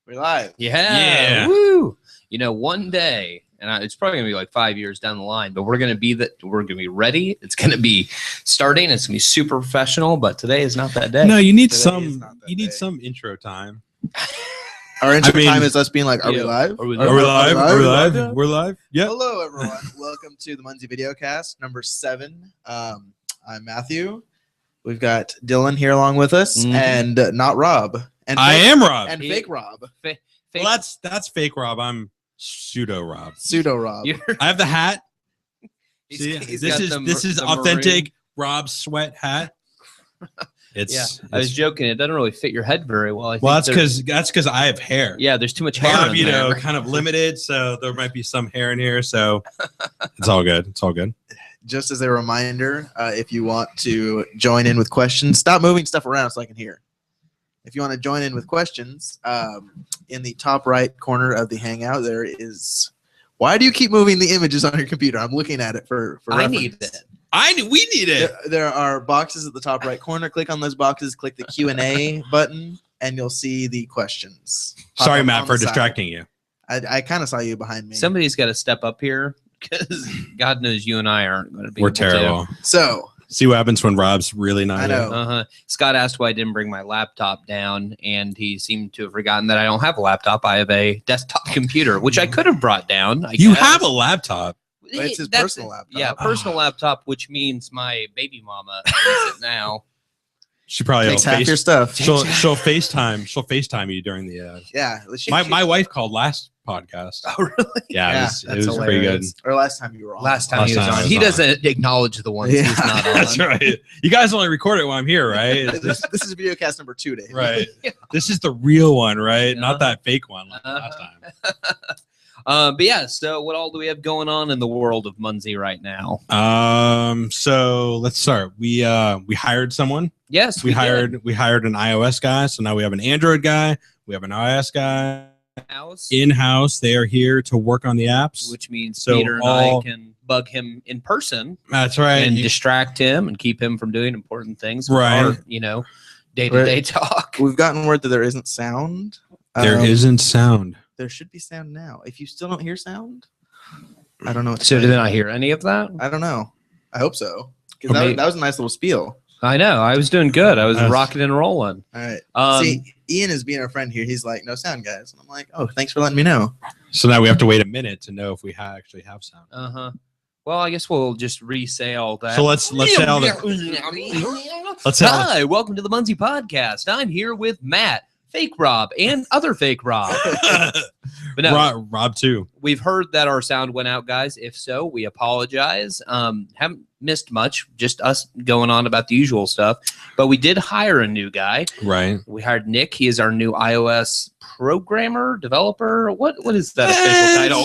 We're live. Yeah. Woo. You know, one day, and it's probably gonna be like 5 years down the line, but we're gonna be ready. It's gonna be starting. It's gonna be super professional. But today is not that day. No, you need Today some intro time. Our intro time is us being like, "Are we live? Are we live? We're live. Yeah. Hello, everyone. Welcome to the Munzee Videocast number 7. I'm Matthew. We've got Dylan here along with us, and not Rob. And I am Rob. And fake Rob. Fake. Well, that's fake Rob. I'm pseudo Rob. Pseudo Rob. I have the hat. See, this is authentic Rob sweat hat. It's. I was joking. It doesn't really fit your head very well. That's because I have hair. Yeah, there's too much hair. Rob, kind of limited, so there might be some hair in here. So it's all good. It's all good. Just as a reminder, if you want to join in with questions, stop moving stuff around so I can hear. If you want to join in with questions, in the top right corner of the Hangout, there is. Why do you keep moving the images on your computer? I'm looking at it for I reference. need it. We need it. There are boxes at the top right corner. Click on those boxes. Click the Q&A button, and you'll see the questions. Sorry, Matt, for distracting you. I kind of saw you behind me. Somebody's got to step up here because God knows you and I aren't going to be. We're terrible. So see what happens when Rob's really not. I know. here. Scott asked why I didn't bring my laptop down, and he seemed to have forgotten that I don't have a laptop. I have a desktop computer, which I could have brought down. You have a laptop. But it's his personal laptop. Yeah, personal laptop, which means my baby mama owns it now. She probably takes half your stuff. She'll FaceTime. She'll FaceTime you during the. Yeah. My wife called last podcast. Oh, really? Yeah, it was pretty good. Or last time you were on. Last time he was on. He doesn't acknowledge the ones he's not on. That's right. You guys only record it while I'm here, right? This is Videocast number 2 today. Right. Yeah. This is the real one, right? Not that fake one like last time. But yeah, so what all do we have going on in the world of Munzee right now? So let's start. We hired someone. Yes, we hired an iOS guy. So now we have an Android guy. We have an iOS guy. In-house. They are here to work on the apps. Which means Peter and I can bug him in person. That's right. And distract him and keep him from doing important things. Right. Or, day-to-day talk. We've gotten word that there isn't sound. There isn't sound. There should be sound now. If you still don't hear sound, I don't know. So did I hear any of that? I don't know. I hope so. Because that was a nice little spiel. I know. I was doing good. I was rocking and rolling. All right. See, Ian is being our friend here. He's like, no sound, guys. And I'm like, oh, thanks for letting me know. So now we have to wait a minute to know if we actually have sound. Well, I guess we'll just re-say all that. So let's say all that. Hi, welcome to the Munzee Podcast. I'm here with Matt, fake Rob, and other fake Rob. But no, Rob too. We've heard that our sound went out, guys. If so, we apologize. Haven't missed much, just us going on about the usual stuff. But we did hire a new guy. Right. We hired Nick. He is our new iOS programmer, developer. What is that official title?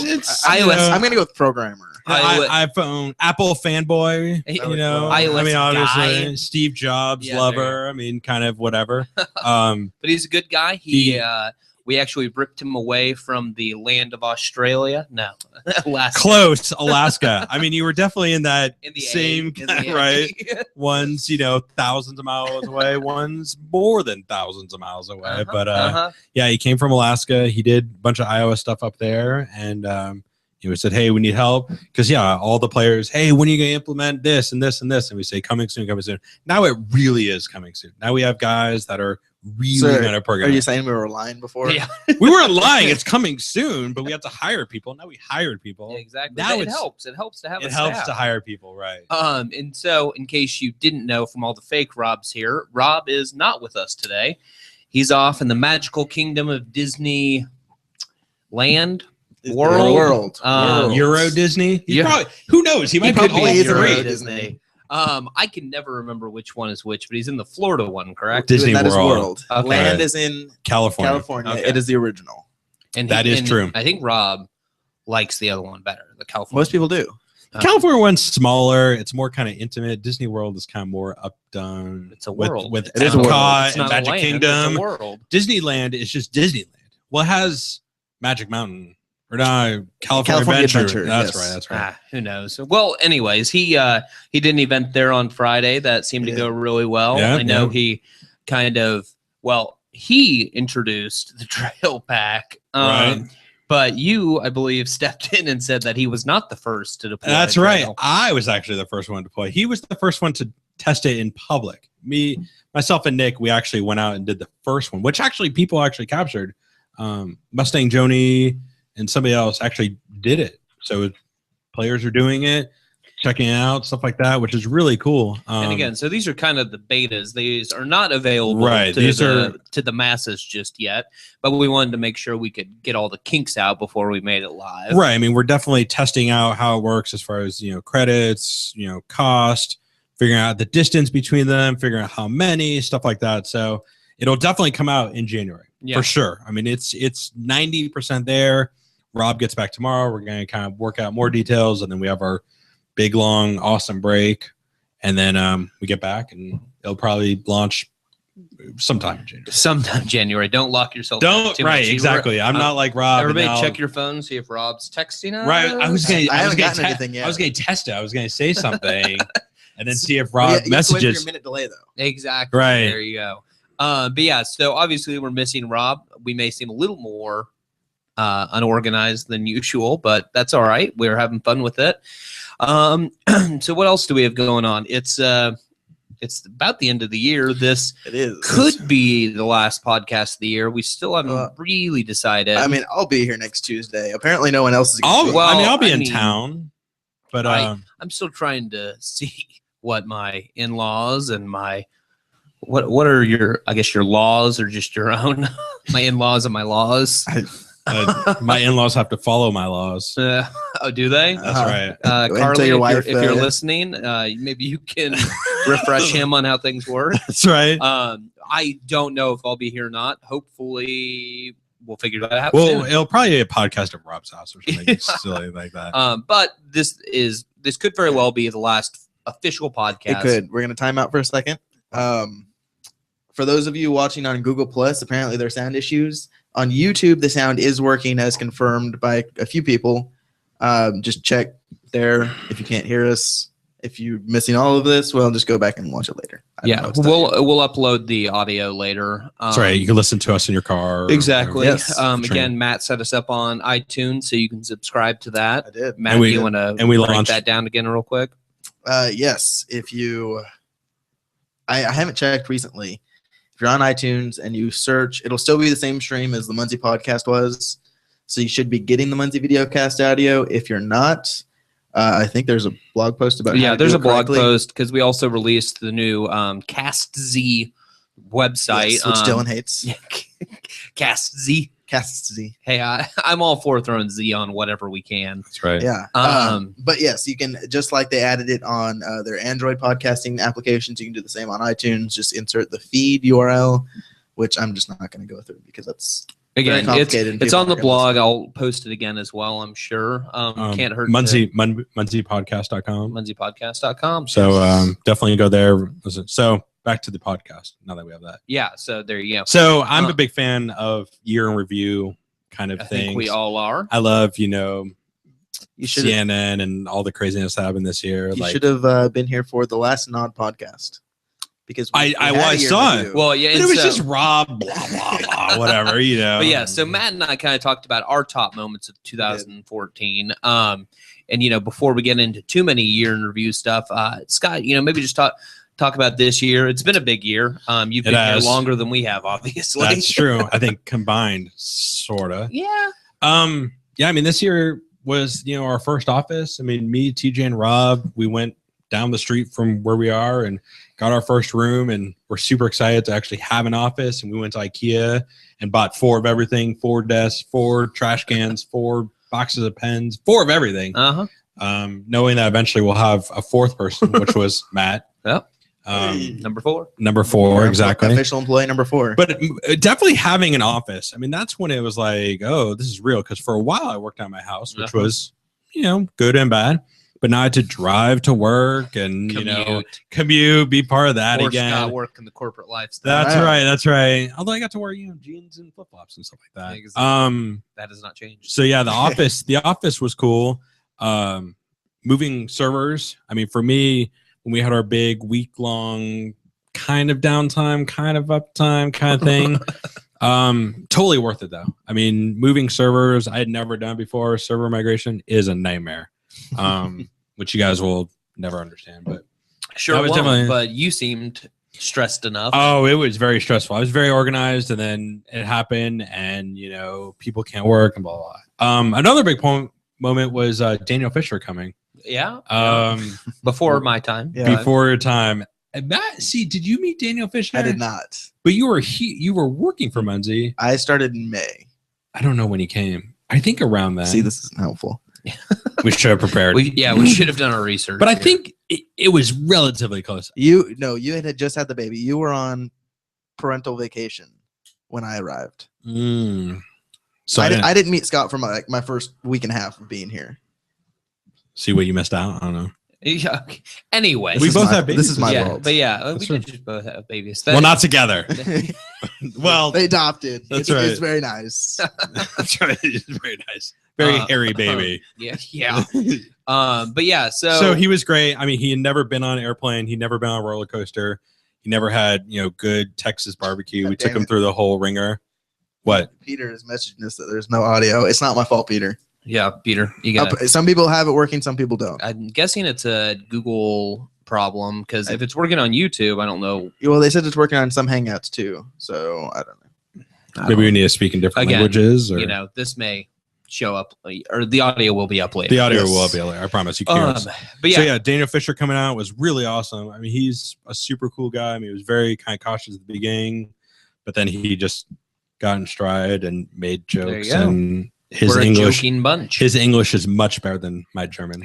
iOS. I'm gonna go with programmer. iPhone, Apple fanboy. iOS obviously guy. Steve Jobs lover. Kind of whatever. But he's a good guy. We actually ripped him away from the land of Australia. No, Alaska. Close, Alaska. You were definitely in that same right? One's, thousands of miles away. One's more than thousands of miles away. Yeah, he came from Alaska. He did a bunch of iOS stuff up there. And he said, hey, we need help. Because, all the players, hey, when are you going to implement this and this and this? And we say, coming soon, coming soon. Now it really is coming soon. Now we have guys that are really going to program. Are you saying we were lying before? Yeah. We weren't lying. It's coming soon, but we have to hire people. Now we hired people. Yeah, exactly. Now it helps. It helps to have it helps to hire people, right? And so, in case you didn't know from all the fake Robs here, Rob is not with us today. He's off in the magical kingdom of Disney Land. World. Euro Disney. Who knows? He might be Euro Disney. I can never remember which one is which, but he's in the Florida one, correct? Disney World. Is World. Okay. Land is in California. Okay. It is the original. And that is true. I think Rob likes the other one better, the California. Most people do. California one's smaller. It's more kind of intimate. Disney World is kind of more updone. It's a world. With Epcot and Magic Kingdom. It's a world. Disneyland is just Disneyland. Well, it has Magic Mountain. Or no, California Adventure. That's right. Who knows? Well, anyways, he did an event there on Friday that seemed to go really well. Yeah, I know he kind of he introduced the trail pack. Right. But you, I believe, stepped in and said that he was not the first to deploy. That's right. I was actually the first one to deploy. He was the first one to test it in public. Myself and Nick, we actually went out and did the first one, which actually people actually captured. Mustang Joni and somebody else actually did it. So players are doing it, checking it out, stuff like that, which is really cool. And again, so these are kind of the betas. These are not available to the masses just yet, but we wanted to make sure we could get all the kinks out before we made it live. Right. I mean, we're definitely testing out how it works as far as, credits, cost, figuring out the distance between them, figuring out how many, stuff like that. So it'll definitely come out in January for sure. I mean, it's 90% there. Rob gets back tomorrow. We're going to kind of work out more details, and then we have our big, long, awesome break, and then we get back, and it'll probably launch sometime in January. Sometime in January. Don't lock yourself. Don't too right, much. exactly. I'm not like Rob. Everybody, check your phone, see if Rob's texting us. Right. I haven't gotten anything yet. I was going to test it. I was going to say something, and then see if Rob messages. You have to wait for your minute delay, though. Exactly. Right. There you go. But yeah, so obviously we're missing Rob. We may seem a little more unorganized than usual, but that's all right. We're having fun with it. So what else do we have going on? It's about the end of the year. This could be the last podcast of the year. We still haven't really decided. I mean, I'll be here next Tuesday. Apparently no one else is going to be. I'll be in town, but I'm still trying to see what my in-laws and my what are your, I guess, your laws or just your own. My in-laws and my laws. My in-laws have to follow my laws. Oh, do they? That's right. Carly, if you're listening, maybe you can refresh him on how things work. That's right. I don't know if I'll be here or not. Hopefully, we'll figure that out. Well, soon. It'll probably be a podcast at Rob's house or something silly like that. But this could very well be the last official podcast. It could. We're gonna time out for a second. For those of you watching on Google Plus, apparently there are sound issues. On YouTube, the sound is working as confirmed by a few people. Just check there if you can't hear us. If you're missing all of this, well, just go back and watch it later. We'll upload the audio later. That's right. You can listen to us in your car. Exactly. Yes, again, Matt set us up on iTunes, so you can subscribe to that. I did. Matt, do you want to break that down again real quick? Yes. If you, I haven't checked recently. If you're on iTunes and you search, it'll still be the same stream as the Munzee podcast was. So you should be getting the Munzee Videocast audio. If you're not, I think there's a blog post about there's a blog post because we also released the new CastZ website. Yes, which Dylan hates. CastZ. Hey, I'm all for throwing Z on whatever we can. That's right. Yeah. But yes, you can, just like they added it on their Android podcasting applications, you can do the same on iTunes. Just insert the feed URL, which I'm just not going to go through because that's again, it's on the blog. I'll post it again as well, I'm sure. Can't hurt. MunzeePodcast.com. MunzeePodcast.com. So definitely go there. So back to the podcast now that we have that. Yeah, so there you go. So I'm a big fan of year in review kind of things. I think we all are. I love, CNN and all the craziness that happened this year. You should have been here for the last Nod podcast. Because I saw it. Well, yeah, but it was just Rob, blah, blah, blah, whatever, But yeah, so Matt and I kind of talked about our top moments of 2014. And, before we get into too many year in review stuff, Scott, maybe just talk about this year. It's been a big year. You've been here longer than we have, obviously. That's true. I think combined, sort of. Yeah. Yeah, I mean, this year was, our first office. I mean, me, TJ, and Rob, we went down the street from where we are and got our first room, and we're super excited to actually have an office. And we went to IKEA and bought 4 of everything, 4 desks, 4 trash cans, 4 boxes of pens, 4 of everything. Knowing that eventually we'll have a 4th person, which was Matt. Yep. Number 4. Number 4, exactly. Official employee number 4. But definitely having an office. I mean, that's when it was like, oh, this is real. Because for a while I worked out of my house, which was, good and bad. But now I had to drive to work and, commute, be part of that again. Scott work in the corporate lifestyle. That's right. Although I got to wear, jeans and flip-flops and stuff like that. Exactly. That has not changed. So yeah, the office was cool. Moving servers. I mean, for me, when we had our big week-long kind of downtime, kind of uptime kind of thing. Totally worth it though. I mean, moving servers I had never done before. Server migration is a nightmare, which you guys will never understand. But Sure, but you seemed stressed enough. Oh, it was very stressful. I was very organized, and then it happened, and people can't work and blah blah blah. Another big moment was Daniel Fisher coming. Yeah. Before my time. Yeah. Before your time. Matt, did you meet Daniel Fisher? I did not. But you were working for Munzee. I started in May. I don't know when he came. I think around that. See, this isn't helpful. We should have prepared. We should have done our research. But I think it was relatively close. You had just had the baby. You were on parental vacation when I arrived. So I didn't meet Scott for my first week and a half of being here. See what you missed out? I don't know. Yeah. Anyway, we both have babies. This is my fault. But we did just both have babies. Well, not together. Well, they adopted. That's right. It's very nice. That's right. It's very nice. Very hairy baby. Yeah. But yeah. So he was great. I mean, he had never been on an airplane. He'd never been on a roller coaster. He never had good Texas barbecue. We took him through the whole ringer. What? Peter is messaging us that there's no audio. It's not my fault, Peter. Yeah, Peter, you got it. Some people have it working, some people don't. I'm guessing it's a Google problem because if it's working on YouTube, I don't know. Well, they said it's working on some Hangouts too, so I don't know. Maybe we need to speak in different languages. Or this may show up, or the audio will be up later. The audio will be later. I promise. You can't. But so yeah, Daniel Fisher coming out was really awesome. I mean, he's a super cool guy. I mean, he was very kind of cautious at the beginning, but then he just got in stride and made jokes and. We're a joking bunch. His English is much better than my German.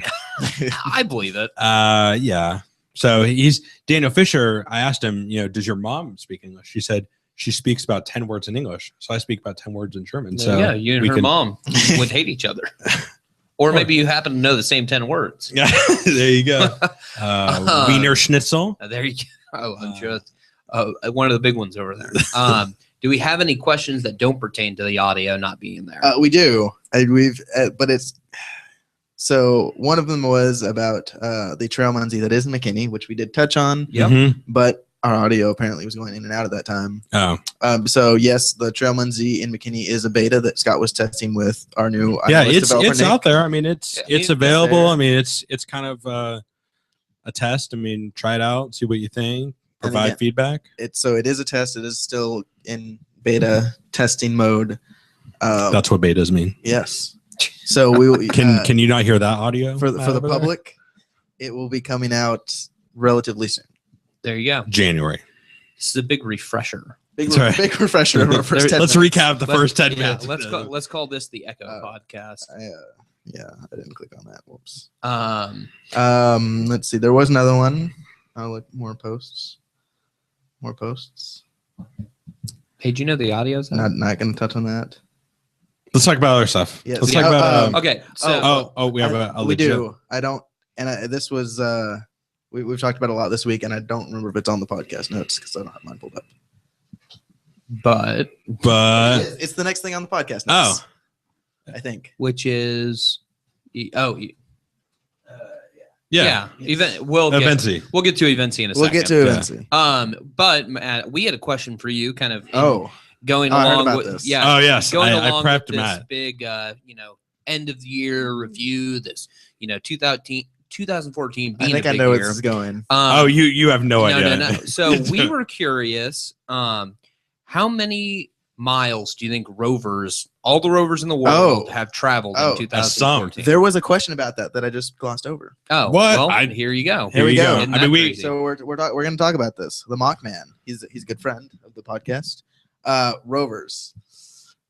I believe it. Yeah. So he's Daniel Fisher. I asked him, does your mom speak English? She said she speaks about 10 words in English. So I speak about 10 words in German. So yeah, you and her mom would hate each other. Or maybe you happen to know the same 10 words. Yeah, there you go. Wiener Schnitzel. There you go. Oh, I'm just one of the big ones over there. Do we have any questions that don't pertain to the audio not being there? We do. But it's so one of them was about the Trail Munzee that is in McKinney, which we did touch on. Yep. But our audio apparently was going in and out at that time. Oh. So yes, the Trail Munzee in McKinney is a beta that Scott was testing with our new it's Nick. out there. I mean, it's available. I mean, it's kind of a test. I mean, try it out, see what you think. Provide feedback. It is a test. It is still in beta testing mode. That's what betas mean. Yes. So we can you not hear that audio for the public? It will be coming out relatively soon. There you go. January. This is a big refresher. Big refresher of our first 10 Let's minutes. recap the first 10 minutes. Let's call this the Echo Podcast. Yeah, I didn't click on that. Whoops. Let's see. There was another one. I'll look more posts. Hey, do you know the audio's not going to touch on that. Let's talk about other stuff. Yes. Let's talk about. Okay. So we have a we do. I don't. And this was we've talked about a lot this week, and I don't remember if it's on the podcast notes because I don't have mine pulled up. But it's the next thing on the podcast notes. I think. Which is Yeah. We'll get to Eventsy in a second. We'll get to Eventsy. But we had a question for you, kind of going I heard along about with this. Oh yes, going I along prepped with this Matt. big end of the year review. This 2014 being I think a I big know where year. this is going. You have no idea. No. So we were curious. How many miles do you think all the rovers in the world have traveled in 2014? There was a question about that I just glossed over. Oh, what? Well, here you go. Here we go. I mean, so we're going to talk about this. The McCann. He's a good friend of the podcast. Rovers.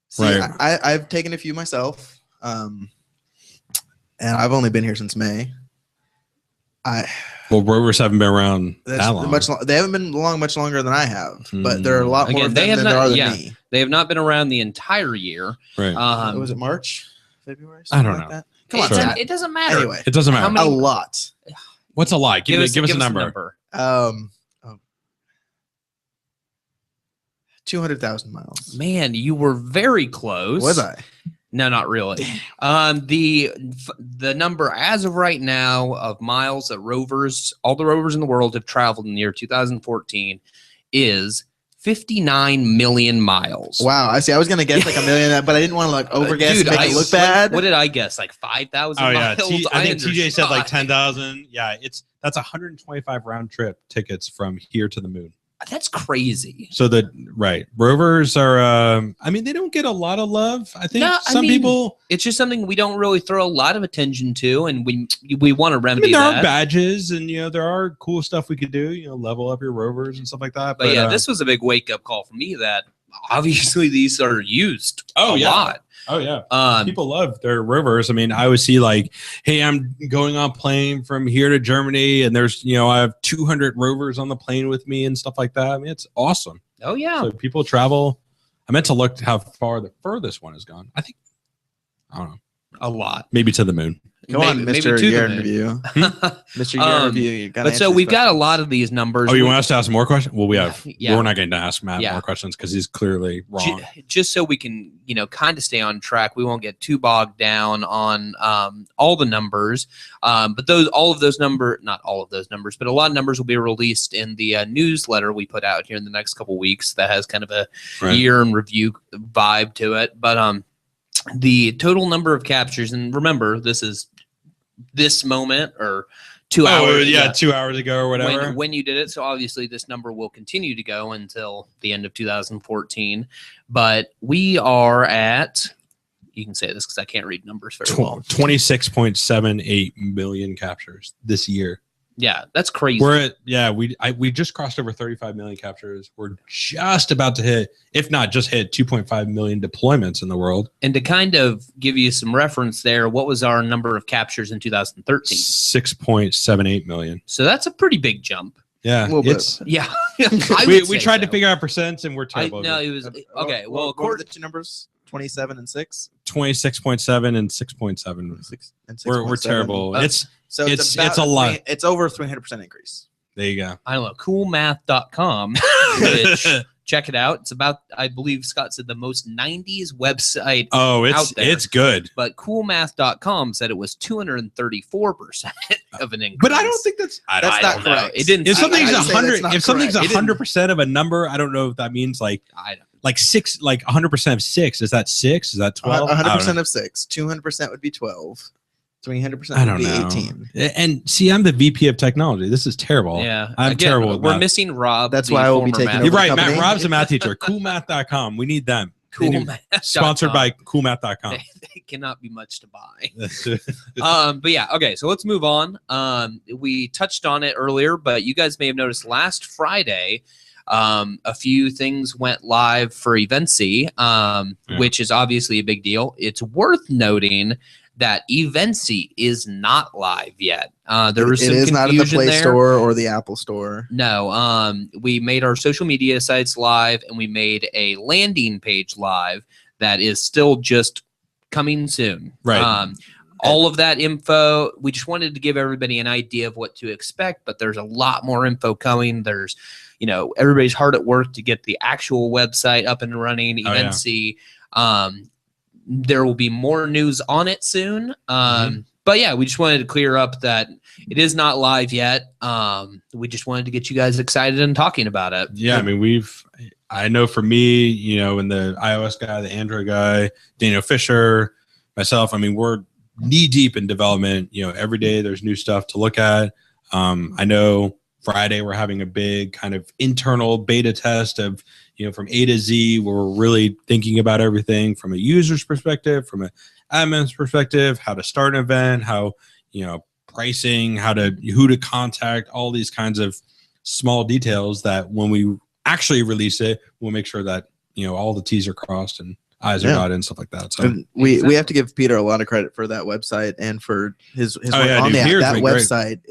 See, right. I've taken a few myself, and I've only been here since May. Rovers haven't been around that long. They haven't been much longer than I have, but there are a lot more of them than there are than me. They have not been around the entire year. Right. Was it March, February? I don't know. That? Come on, it doesn't matter. Anyway, it doesn't matter. A lot. What's a lot? Give us a number. 200,000 miles. Man, you were very close. Was I? No, not really. The number as of right now of miles that rovers, all the rovers in the world have traveled in the year 2014 is 59 million miles. Wow, I see. I was gonna guess like a million, but I didn't want to like over guess and make it look bad. What did I guess? Like 5,000 Oh yeah, miles? I think TJ said like 10,000. Yeah, that's 125 round trip tickets from here to the moon. That's crazy. So rovers are. I mean, they don't get a lot of love. I think some people. It's just something we don't really throw a lot of attention to, and we want to remedy there that. are badges, and there are cool stuff we could do. Level up your rovers and stuff like that. But yeah, this was a big wake up call for me. That obviously these are used a lot. Oh yeah, people love their rovers. I mean, I would see like, hey, I'm going on plane from here to Germany, and there's I have 200 rovers on the plane with me and stuff like that. I mean, it's awesome. Oh yeah, so people travel. I meant to look how far the furthest one has gone. I don't know, a lot, maybe to the moon. Go on, Mr. Year Review. Mr. Year Review. You but so we've got a lot of these numbers. Oh, you want us to ask more questions? Well, we're not going to ask Matt more questions because he's clearly wrong. Just so we can, kind of stay on track. We won't get too bogged down on all the numbers. But all of those numbers, not all of those numbers, but a lot of numbers will be released in the newsletter we put out here in the next couple weeks. That has kind of a year in review vibe to it. But the total number of captures, and remember, this is this moment or 2 hours. 2 hours ago or whatever. When you did it. So obviously this number will continue to go until the end of 2014. But we are at, you can say this because I can't read numbers very well. 26.78 million captures this year. Yeah, that's crazy. We're at we just crossed over 35 million captures. We're just about to hit, if not just hit, 2.5 million deployments in the world. And to kind of give you some reference there, what was our number of captures in 2013? 6.78 million. So that's a pretty big jump. Yeah, yeah. we tried to figure out percents and we're terrible. No, it was okay. Well, according to the two numbers, 27 and 6, 26.7 and 6.7. We're terrible. It's a lot. It's over 300% increase. There you go. I don't know. Coolmath.com. Which, check it out. It's about, I believe Scott said, the most 90s website. Oh, out there. It's good. But coolmath.com said it was 234% of an increase. But I don't think that's not correct. It didn't. If something's 100% of a number, I don't know if that means like 100% of 6. Is that 6? Is that 12? 100% of 6. 200% would be 12. 300% would be 18. And see, I'm the VP of technology. This is terrible. Yeah, I'm terrible with We're math. missing Rob. That's why I will be taking over. You're right, Matt. Rob's a math teacher. Coolmath.com. We need them. Sponsored by coolmath.com. They cannot be much to buy. But yeah, okay, so let's move on. We touched on it earlier, but you guys may have noticed last Friday, a few things went live for Eventsy, which is obviously a big deal. It's worth noting that Eventsy is not live yet. There was some confusion. It is not in the Play Store or the Apple Store. No. We made our social media sites live, and we made a landing page live that is still just coming soon. Right. All of that info, we just wanted to give everybody an idea of what to expect, but there's a lot more info coming. There's, everybody's hard at work to get the actual website up and running, Eventsy. There will be more news on it soon. But yeah, we just wanted to clear up that it is not live yet. We just wanted to get you guys excited and talking about it. Yeah, I mean, I know for me, and the iOS guy, the Android guy, Daniel Fisher, myself, I mean, we're knee deep in development. Every day there's new stuff to look at. I know Friday we're having a big kind of internal beta test of, from A to Z, where we're really thinking about everything from a user's perspective, from an admin's perspective, how to start an event, how, pricing, who to contact, all these kinds of small details that when we actually release it, we'll make sure that, all the T's are crossed and I's are dotted and stuff like that. So we have to give Peter a lot of credit for that website and for his work on that. That website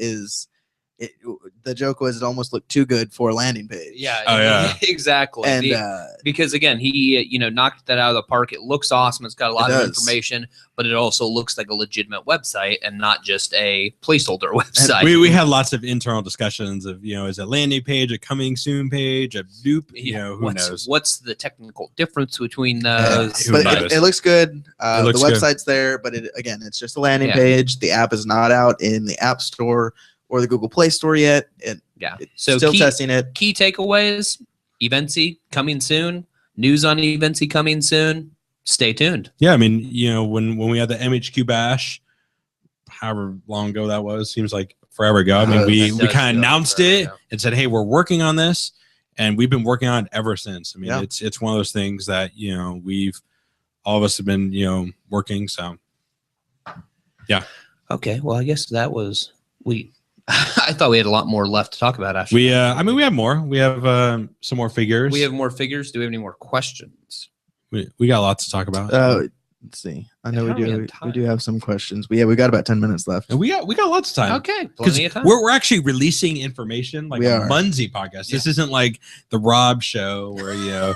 the joke was it almost looked too good for a landing page. Yeah. Exactly. And because again, he knocked that out of the park. It looks awesome. It's got a lot of information, but it also looks like a legitimate website and not just a placeholder website. We had lots of internal discussions of, is a landing page, a coming soon page, a dupe, who knows? What's the technical difference between those? But it looks good. The website's there, but it's just a landing page. The app is not out in the App Store or the Google Play Store yet. So still testing it. Key takeaways: Eventsy coming soon. News on Eventsy coming soon. Stay tuned. Yeah, I mean, when we had the MHQ bash, however long ago that was, seems like forever ago. I mean, we kind of announced it and said, "Hey, we're working on this," and we've been working on it ever since. I mean, it's one of those things that we've all of us have been working. So, yeah. Okay. Well, I guess that was I thought we had a lot more left to talk about. Actually, we have more. We have some more figures. We have more figures. Do we have any more questions? We got lots to talk about. Let's see. I know we do. We do have some questions. We got about 10 minutes left. And we got lots of time. Okay, plenty of time. We're actually releasing information like a Munzee podcast. Yeah. This isn't like the Rob show where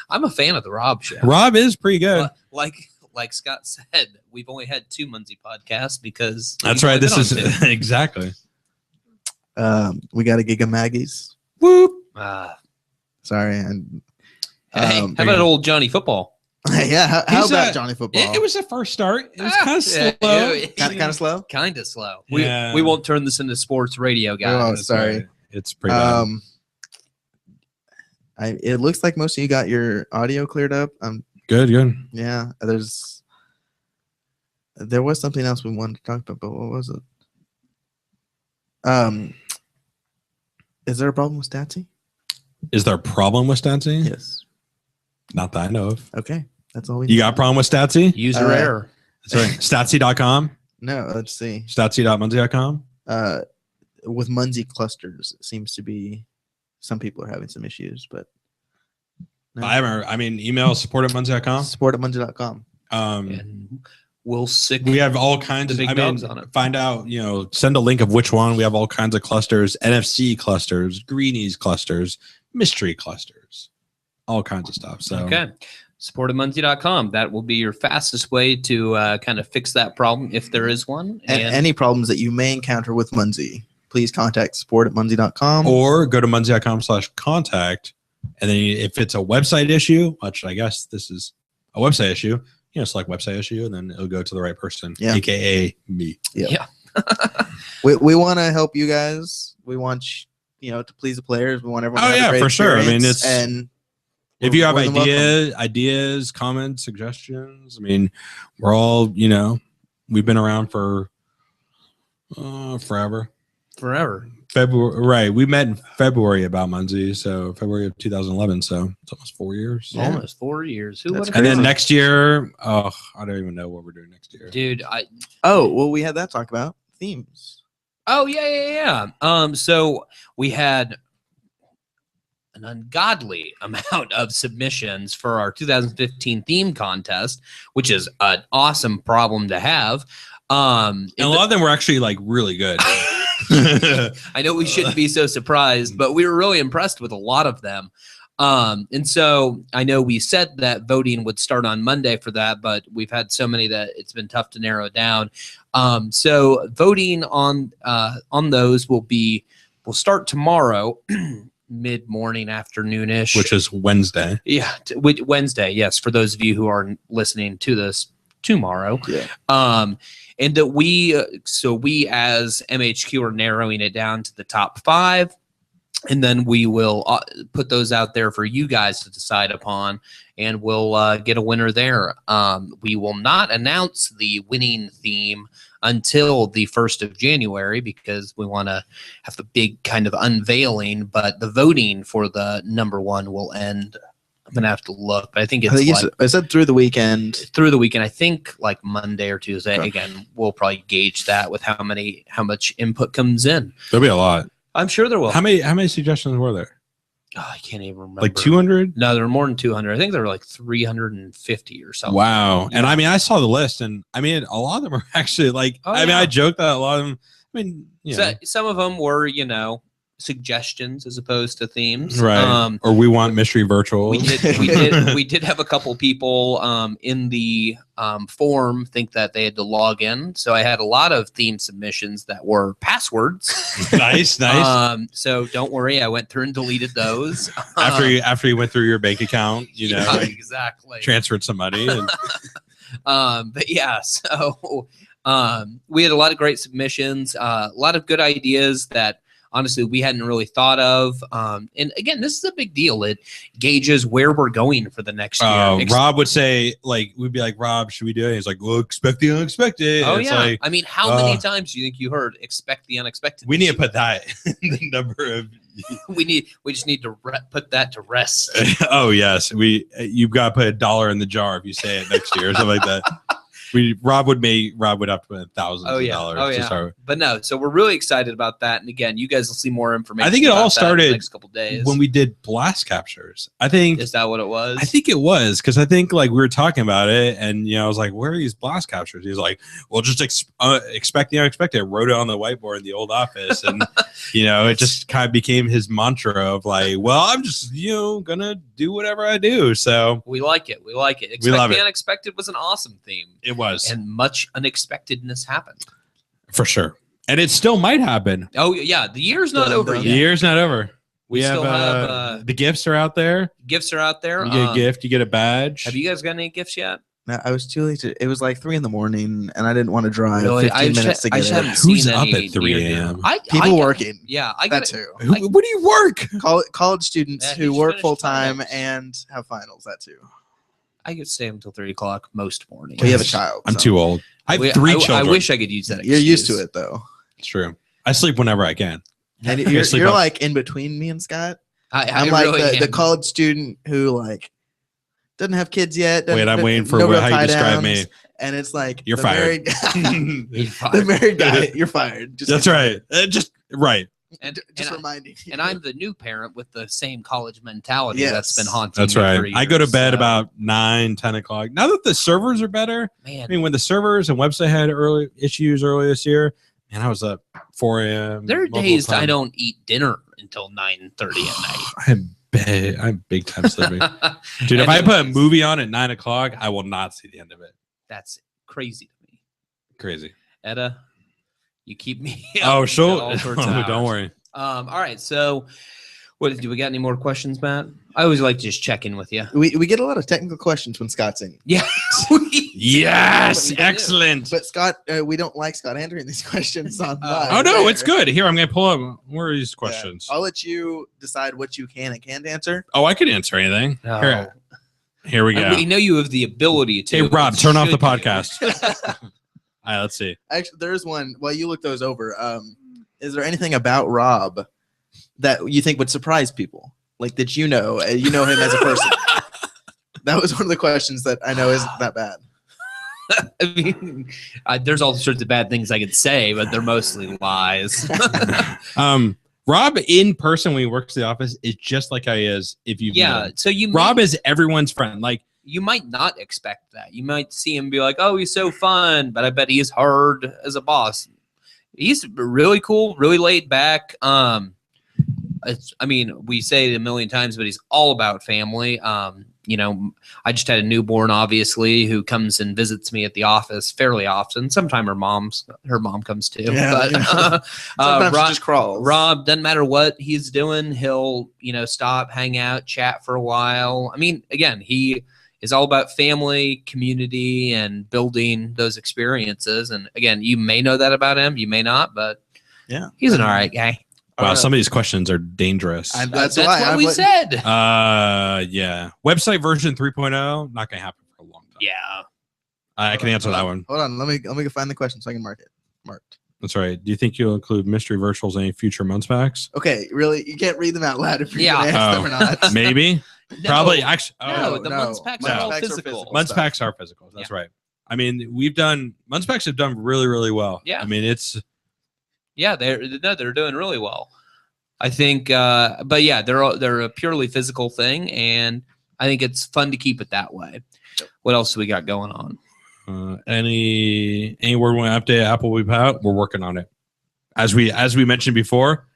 I'm a fan of the Rob show. Rob is pretty good. Like Scott said, we've only had 2 Munzee podcasts because that's right. This is exactly. We got a gig of Maggie's. Whoop. Sorry. And how about old Johnny Football? Yeah. How about Johnny Football? It was a first start. It was kind of slow. Kind of slow. Kind of slow. Yeah. We won't turn this into sports radio, guys. Oh, sorry. Right. It's pretty bad. It looks like most of you got your audio cleared up. Good. Yeah. There was something else we wanted to talk about, but what was it? Is there a problem with Statsy? Is there a problem with Statsy? Yes. Not that I know of. Okay. That's all we You got a problem with Statsy? User error. That's right. Statsy.com? No, let's see. Statsy.munzee.com? With Munzee clusters, it seems to be some people are having some issues, but no. Email support@munzee.com. Support@munzee.com. And we'll we have all kinds of dogs on it. Find out, send a link of which one. We have all kinds of clusters, NFC clusters, greenies clusters, mystery clusters, all kinds of stuff. So okay. Support@munzee.com. That will be your fastest way to kind of fix that problem if there is one. And any problems that you may encounter with Munzee, please contact support@munzee.com or go to munzee.com/contact. And then if it's a website issue, which I guess this is a website issue, select website issue, and then it'll go to the right person, aka me. Yeah. we want to help you guys. We want to please the players. We want everyone. Oh, to have a great for sure. I mean, and if you have ideas, comments, suggestions, we're all we've been around for forever. February, right? We met in February about Munzee, so February of 2011. So it's almost 4 years. Yeah. Almost 4 years. And then next year, I don't even know what we're doing next year, dude. We had that talk about themes. Oh yeah. So we had an ungodly amount of submissions for our 2015 theme contest, which is an awesome problem to have. And a lot of them were actually like really good. I know we shouldn't be so surprised, but we were really impressed with a lot of them. And so I know we said that voting would start on Monday for that, but we've had so many that it's been tough to narrow down. So voting on those will start tomorrow, mid-morning, afternoon-ish. Which is Wednesday. Yeah, Wednesday, yes, for those of you who are listening to this tomorrow. Yeah. And that we as MHQ are narrowing it down to the top 5, and then we will put those out there for you guys to decide upon, and we'll get a winner there. We will not announce the winning theme until the 1st of January because we want to have the big kind of unveiling, but the voting for the number 1 will end. I'm gonna have to look, but I think I said through the weekend. Through the weekend, I think like Monday or Tuesday. Okay. Again, we'll probably gauge that with how much input comes in. There'll be a lot. I'm sure there will. How many suggestions were there? Oh, I can't even remember. Like 200? No, there were more than 200. I think there were like 350 or something. Wow. And I saw the list, and a lot of them are actually like. I joked that a lot of them. I mean, So some of them were, suggestions as opposed to themes. Right. Or we want mystery virtuals. We did have a couple people in the form think that they had to log in. So I had a lot of theme submissions that were passwords. Nice. So don't worry, I went through and deleted those. After you went through your bank account, yeah, exactly. transferred some money. And but yeah, so we had a lot of great submissions, a lot of good ideas that honestly we hadn't really thought of. And again, this is a big deal. It gauges where we're going for the next year. Rob would say, we'd be like, Rob, should we do it? He's like, well, expect the unexpected. Oh, it's yeah. I mean, how many times do you think you heard expect the unexpected? We need to put that in the number of. we just need to put that to rest. Oh, yes. You've got to put $1 in the jar if you say it next year or something like that. Rob would have to put thousands of dollars to start. But no, so we're really excited about that. And again, you guys will see more information. I think it all started in the next couple days when we did blast captures. I think is that what it was? I think it was because I think we were talking about it, and I was like, "Where are these blast captures?" He's like, "Well, just expect the unexpected." I wrote it on the whiteboard in the old office, and it just kind of became his mantra of "Well, I'm just gonna do whatever I do." So we like it. We like it. We love the it. Unexpected was an awesome theme. It was, and much unexpectedness happened for sure, and it still might happen. Oh yeah, the year's not over yet. The year's not over. We still have the gifts are out there. Gifts are out there. You get a gift, you get a badge. Have you guys got any gifts yet? No, I was too late. It was like 3 a.m, and I didn't want to drive Really? 15 minutes to get it. Who's up at 3 a.m.? People working. Yeah, I got got too. What do you work? College students Yeah, who he's work finished full time finals. and have finals. That too. I could stay until 3 o'clock most mornings. We have a child. I'm so. too old. I have 3 children. I wish I could use that. You're used to excuse. it though. It's true. I sleep whenever I can. And you're like in between me and Scott. I'm like really the college student who doesn't have kids yet. Wait, I'm waiting for no real how you describe tie-downs, me. And it's like You're the fired. The married guy, you're fired. That's right. Just right. And reminding you. And I'm the new parent with the same college mentality Yes. that's been haunting That's me right. for years, I go to bed so. about 9, 10 o'clock. Now that the servers are better, Man, I mean, when the servers and website had early issues earlier this year, man, I was up 4 a.m. there are multiple days times. I don't eat dinner until 9:30 at night. I'm big time sleeping. Dude, if I put a movie on at 9 o'clock, I will not see the end of it. That's crazy to me. Crazy. Etta, you keep me. Oh, up sure. until all sorts of hours. Don't worry. All right. So, do we got any more questions, Matt? I always like to just check in with you. We get a lot of technical questions when Scott's in. Yeah. Yes, We do. excellent. But Scott, we don't like Scott answering these questions on live. Oh no, There. it's good. Here, I'm gonna pull up. Where are these questions? I'll let you decide what you can and can't answer. Oh, I could answer anything. No. Here we go. We know you have the ability to. Hey, Rob, turn off the Should you? podcast. All right, let's see. Actually, there's one. While you look those over, is there anything about Rob that you think would surprise people? Like that you know him as a person? That was one of the questions that I know isn't that bad. I mean, there's all sorts of bad things I could say, but they're mostly lies. Rob in person when he works at the office is just like how he is if you So Rob is everyone's friend. Like you might not expect that. You might see him be like, "Oh, he's so fun," but I bet he's hard as a boss. He's really cool, really laid back. I mean, we say it a million times, but he's all about family. I just had a newborn, obviously, who comes and visits me at the office fairly often. Sometimes her mom comes too. Yeah, But Sometimes Rob, she just crawls. Rob, doesn't matter what he's doing, he'll stop, hang out, chat for a while. I mean, again, he is all about family, community, and building those experiences. And again, you may know that about him, you may not, but Yeah, he's an all right guy. wow, some of these questions are dangerous. That's That's why what I've we let- said. Yeah. Website version 3.0 not gonna happen for a long time. Yeah. I can answer that one. Hold on, let me go find the question so I can mark it. Marked. That's right. Do you think you'll include mystery virtuals in any future months packs? Okay, really, you can't read them out loud if you're Yeah. gonna ask them or not. Maybe. No, Probably. Actually, No, the no. months packs Months are all packs are physical. physical. months stuff. packs are physical. That's right. I mean, months packs have done really, really well. Yeah. I mean, it's Yeah, they're doing really well. I think, but yeah, they're a purely physical thing, and I think it's fun to keep it that way. What else do we got going on? any word we want to update Apple Weep out? We're working on it. as we mentioned before,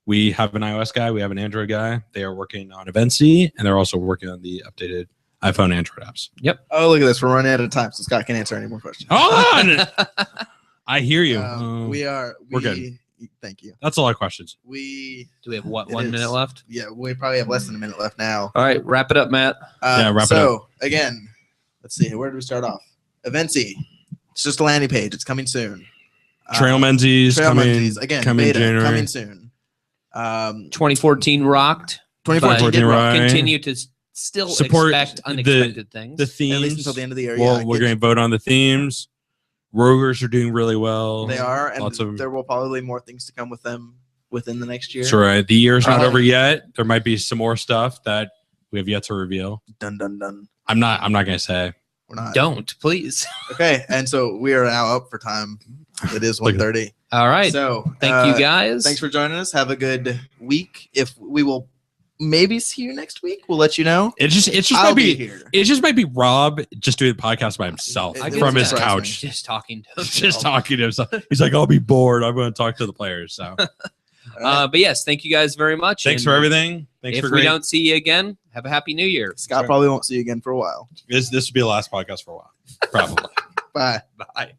we have an iOS guy, we have an Android guy. They are working on Evency, and they're also working on the updated iPhone Android apps. Yep. Oh, look at this. We're running out of time, so Scott can't answer any more questions. Hold on. I hear you. We're good. Thank you. That's a lot of questions. Do we have 1 minute left? Yeah, we probably have less than a minute left now. All right, wrap it up, Matt. Wrap it up. So again, let's see. Where do we start off? Evency. It's just a landing page. It's coming soon. Trail Menzies coming. Again, coming beta January. coming soon. 2014 rocked. 2014 right. Continue to still Support expect unexpected things. The at themes. least until the end of the year. Well, yeah, we're going to vote on the themes. Rogers are doing really well. They are, and Lots of- there will probably be more things to come with them within the next year. That's right. The year's not over yet. There might be some more stuff that we have yet to reveal. Dun dun dun. I'm not going to say. We're not. Don't, please. Okay, and so we are now up for time. It is 1:30. All right. So Thank you, guys. Thanks for joining us. Have a good week. If we will maybe see you next week, we'll let you know. It just I'll might be be here. It just might be Rob just doing the podcast by himself It from his surprise me. couch. Just talking to Just talking to himself. He's like, I'll be bored. I'm going to talk to the players. So All right. But yes, thank you guys very much. thanks and for everything. Thanks If for we great. don't see you again, have a happy New Year. Scott probably won't see you again for a while. This will be the last podcast for a while. Probably. Bye. Bye.